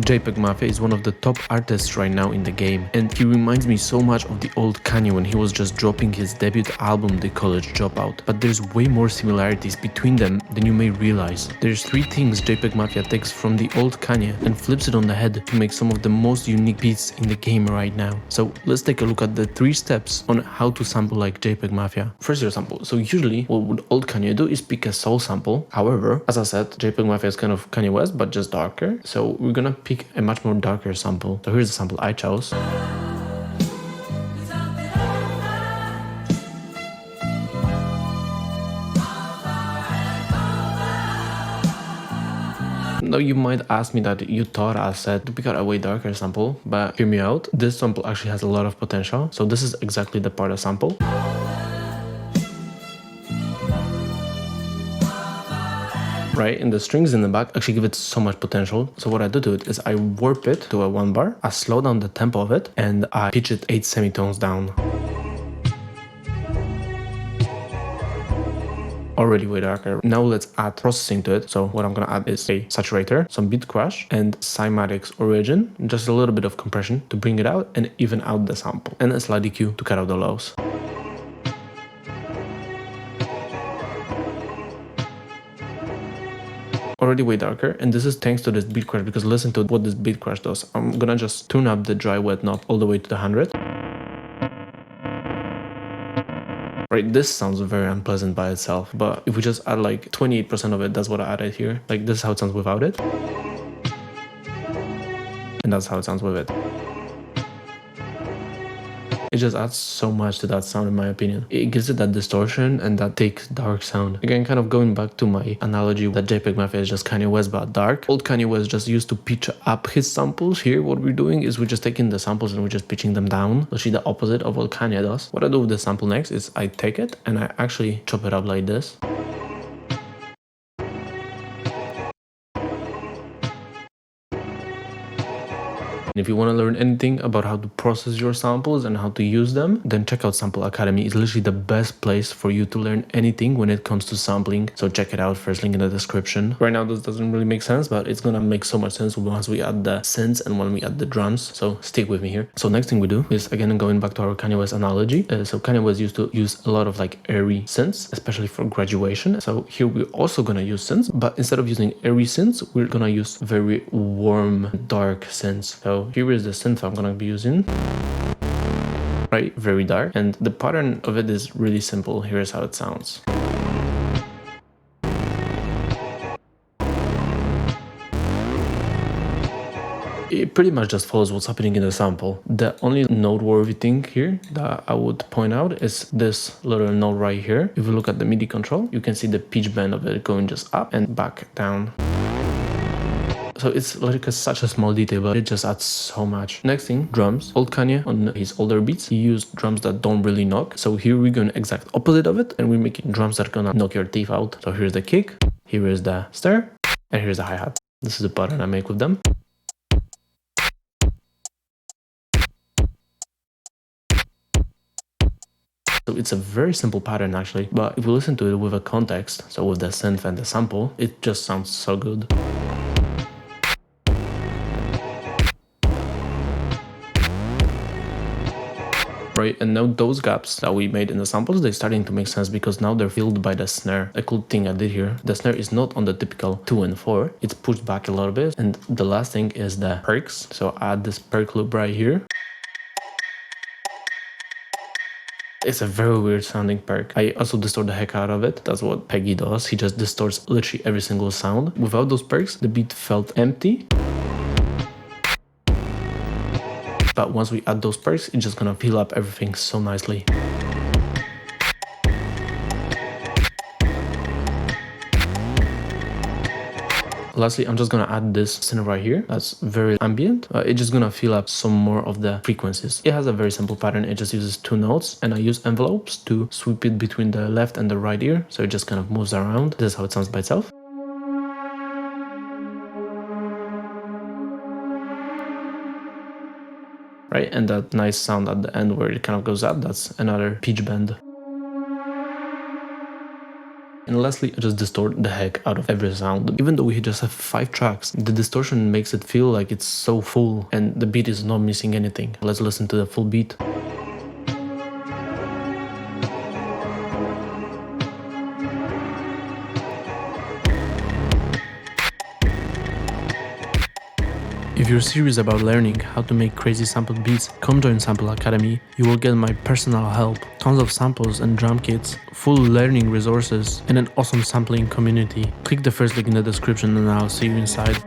JPEG Mafia is one of the top artists right now in the game, and he reminds me so much of the old Kanye when he was just dropping his debut album, The College Dropout. But there's way more similarities between them than you may realize. There's three things JPEG Mafia takes from the old Kanye and flips it on the head to make some of the most unique beats in the game right now. So let's take a look at the 3 steps on how to sample like JPEG Mafia. First, your sample. So usually what would old Kanye do is pick a soul sample. However, as I said, JPEG Mafia is kind of Kanye West but just darker. So we're gonna pick a much more darker sample. So here's the sample I chose. Now you might ask me that you thought I said to pick out a way darker sample, but hear me out. This sample actually has a lot of potential. So this is exactly the part of sample. Right, and the strings in the back actually give it so much potential. So what I do to it is I warp it to a 1 bar, I slow down the tempo of it, and I pitch it 8 semitones down. Already way darker. Now let's add processing to it. So what I'm gonna add is a saturator, some beat crash, and cymatics origin, just a little bit of compression to bring it out and even out the sample, and a slide EQ to cut out the lows. Already way darker, and this is thanks to this beat crash, because listen to what this beat crash does. I'm gonna just tune up the dry wet knob all the way to the 100. Right, this sounds very unpleasant by itself, but if we just add like 28% of it, that's what I added here. Like this is how it sounds without it, and that's how it sounds with it. It just adds so much to that sound, in my opinion. It gives it that distortion and that thick, dark sound. Again, kind of going back to my analogy that JPEG Mafia is just Kanye West but dark. Old Kanye West just used to pitch up his samples. Here, what we're doing is we're just taking the samples and we're just pitching them down. Actually, the opposite of what Kanye does. What I do with the sample next is I take it and I actually chop it up like this. If you want to learn anything about how to process your samples and how to use them, then check out Sample Academy. It's literally the best place for you to learn anything when it comes to sampling. So check it out, first link in the description. Right now this doesn't really make sense, but it's gonna make so much sense once we add the synths and when we add the drums. So stick with me here. So next thing we do is, again, going back to our Kanye West analogy. So Kanye West used to use a lot of like airy synths, especially for graduation. So here we're also gonna use synths, but instead of using airy synths, we're gonna use very warm, dark synths. So here is the synth I'm gonna be using. Right, very dark, and the pattern of it is really simple. Here's how it sounds. It pretty much just follows what's happening in the sample. The only noteworthy thing here that I would point out is this little note right here. If you look at the MIDI control, you can see the pitch bend of it going just up and back down. So it's like such a small detail, but it just adds so much. Next thing, drums. Old Kanye, on his older beats, he used drums that don't really knock. So here we're going exact opposite of it, and we're making drums that are gonna knock your teeth out. So here's the kick, here is the snare, and here's the hi-hat. This is the pattern I make with them. So it's a very simple pattern actually, but if you listen to it with a context, so with the synth and the sample, it just sounds so good. Right, and now those gaps that we made in the samples, they're starting to make sense because now they're filled by the snare. A cool thing I did here, the snare is not on the typical 2 and 4, it's pushed back a little bit. And the last thing is the perks. So I add this perk loop right here. It's a very weird sounding perk. I also distort the heck out of it. That's what Peggy does. He just distorts literally every single sound. Without those perks, the beat felt empty. But once we add those perks, it's just gonna fill up everything so nicely. Lastly, I'm just gonna add this synth right here. That's very ambient. It's just gonna fill up some more of the frequencies. It has a very simple pattern. It just uses 2 notes, and I use envelopes to sweep it between the left and the right ear. So it just kind of moves around. This is how it sounds by itself. Right, and that nice sound at the end where it kind of goes up, that's another pitch bend. And lastly, I just distort the heck out of every sound. Even though we just have 5 tracks, the distortion makes it feel like it's so full and the beat is not missing anything. Let's listen to the full beat. If you're serious about learning how to make crazy sampled beats, come join Sample Academy. You will get my personal help, tons of samples and drum kits, full learning resources, and an awesome sampling community. Click the first link in the description and I'll see you inside.